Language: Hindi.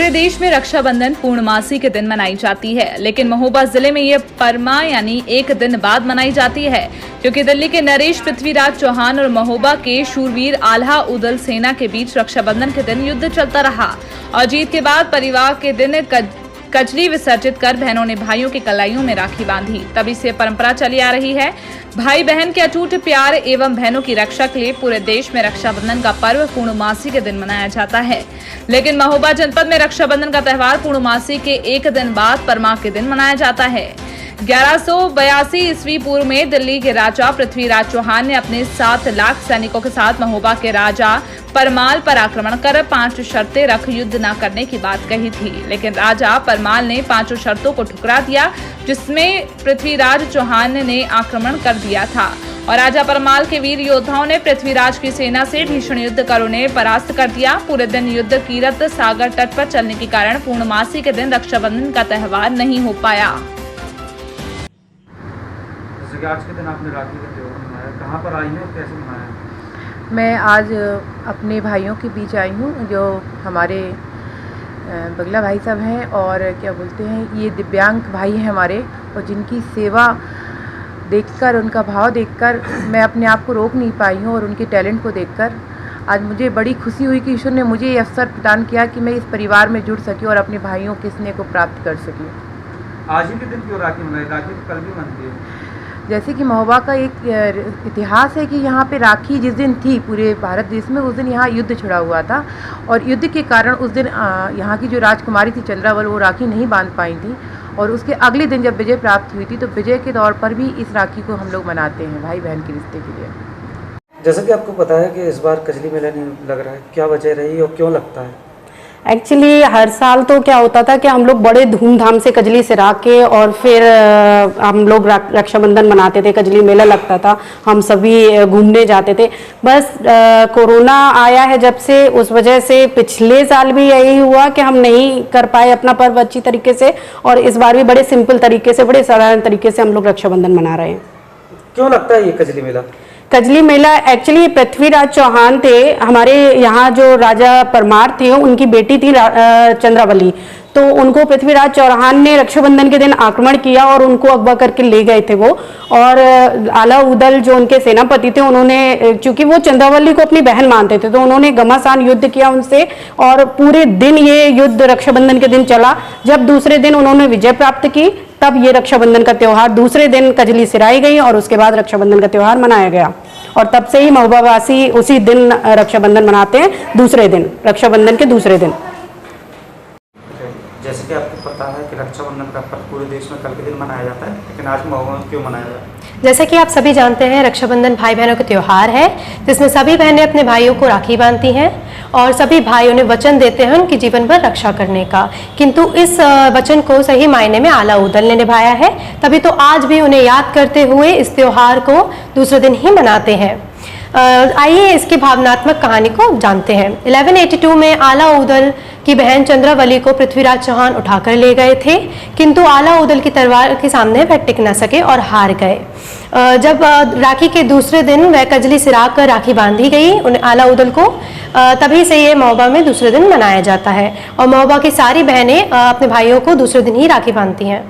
पूरे देश में रक्षाबंधन पूर्णमासी के दिन मनाई जाती है, लेकिन महोबा जिले में ये परमा यानी एक दिन बाद मनाई जाती है, क्योंकि दिल्ली के नरेश पृथ्वीराज चौहान और महोबा के शूरवीर आल्हा उदल सेना के बीच रक्षाबंधन के दिन युद्ध चलता रहा और जीत के बाद परिवार के दिन कजली विसर्जित कर बहनों ने भाइयों की कलाइयों में राखी बांधी। तभी से परंपरा चली आ रही है। भाई बहन के अटूट प्यार एवं बहनों की रक्षा के लिए पूरे देश में रक्षाबंधन का पर्व पूर्णमासी के दिन मनाया जाता है, लेकिन महोबा जनपद में रक्षाबंधन का त्यौहार पूर्णमासी के एक दिन बाद परमा के दिन मनाया जाता है। 1182 ईस्वी पूर्व में दिल्ली के राजा पृथ्वीराज चौहान ने अपने 7 लाख सैनिकों के साथ महोबा के राजा परमाल पर आक्रमण कर 5 शर्तें रख युद्ध न करने की बात कही थी, लेकिन राजा परमाल ने 5 शर्तों को ठुकरा दिया, जिसमें पृथ्वीराज चौहान ने आक्रमण कर दिया था और राजा परमाल के वीर योद्धाओं ने पृथ्वीराज की सेना से भीषण युद्ध कर उन्हें परास्त कर दिया। पूरे दिन युद्ध कीरत सागर तट पर चलने के कारण पूर्णमासी के दिन रक्षाबंधन का त्यौहार नहीं हो पाया। आज के दिन आपने राखी का त्योहार मनाया, कहाँ पर आई हैं और कैसे मनाया? मैं आज अपने भाइयों के बीच आई हूँ, जो हमारे बगला भाई साहब हैं और क्या बोलते हैं, ये दिव्यांग भाई हैं हमारे, और जिनकी सेवा देखकर, उनका भाव देखकर मैं अपने आप को रोक नहीं पाई हूँ और उनके टैलेंट को देखकर आज मुझे बड़ी खुशी हुई कि ईश्वर ने मुझे ये अवसर प्रदान किया कि मैं इस परिवार में जुड़ सकी और अपने भाइयों के स्नेह को प्राप्त कर सकी। आज ही के दिन क्यों राखी मनाई? राखी तो कल भी मनती है। जैसे कि महोबा का एक इतिहास है कि यहाँ पे राखी जिस दिन थी पूरे भारत देश में, उस दिन यहाँ युद्ध छिड़ा हुआ था और युद्ध के कारण उस दिन यहाँ की जो राजकुमारी थी चंद्रावल, वो राखी नहीं बांध पाई थी और उसके अगले दिन जब विजय प्राप्त हुई थी तो विजय के तौर पर भी इस राखी को हम लोग मनाते हैं भाई बहन के रिश्ते के लिए। जैसा कि आपको पता है कि इस बार कजली मेला नहीं लग रहा है, क्या वजह रही और क्यों लगता है? एक्चुअली हर साल तो क्या होता था कि हम लोग बड़े धूमधाम से कजली सिरा के और फिर हम लोग रक्षाबंधन मनाते थे, कजली मेला लगता था, हम सभी घूमने जाते थे। बस कोरोना आया है जब से, उस वजह से पिछले साल भी यही हुआ कि हम नहीं कर पाए अपना पर्व अच्छी तरीके से और इस बार भी बड़े सिंपल तरीके से, बड़े साधारण तरीके से हम लोग रक्षाबंधन मना रहे हैं। क्यों लगता है ये कजली मेला? कजली मेला एक्चुअली पृथ्वीराज चौहान थे, हमारे यहाँ जो राजा परमार थे उनकी बेटी थी चंद्रावली, तो उनको पृथ्वीराज चौहान ने रक्षाबंधन के दिन आक्रमण किया और उनको अगवा करके ले गए थे वो। और आला उदल जो उनके सेनापति थे, उन्होंने, चूंकि वो चंद्रावली को अपनी बहन मानते थे, तो उन्होंने घमासान युद्ध किया उनसे और पूरे दिन ये युद्ध रक्षाबंधन के दिन चला। जब दूसरे दिन उन्होंने विजय प्राप्त की, तब ये रक्षाबंधन का त्यौहार दूसरे दिन कजली सिराई गई और उसके बाद रक्षाबंधन का त्यौहार मनाया गया और तब से ही महोबावासी उसी दिन रक्षाबंधन मनाते हैं, दूसरे दिन, रक्षाबंधन के दूसरे दिन। जैसे कि आपको पता है कि रक्षाबंधन का पर्व पूरे देश में कल के दिन मनाया जाता है, लेकिन आज महोबा में क्यों मनाया जाता है? जैसा कि आप सभी जानते हैं, रक्षाबंधन भाई बहनों का त्यौहार है, जिसमें सभी बहनें अपने भाइयों को राखी बांधती हैं और सभी भाई उन्हें वचन देते हैं उनके जीवन भर रक्षा करने का, किंतु इस वचन को सही मायने में आला उदल ने निभाया है, तभी तो आज भी उन्हें याद करते हुए इस त्यौहार को दूसरे दिन ही मनाते हैं। आइए इसकी भावनात्मक कहानी को जानते हैं। 1182 में आला उदल की बहन चंद्रावली को पृथ्वीराज चौहान उठाकर ले गए थे, किंतु आला उदल की तलवार के सामने वह टिक न सके और हार गए। जब राखी के दूसरे दिन वह कजली सिरा कर राखी बांधी गई उन्हें आला उदल को, तभी से ये महोबा में दूसरे दिन मनाया जाता है और महोबा की सारी बहनें अपने भाइयों को दूसरे दिन ही राखी बांधती हैं।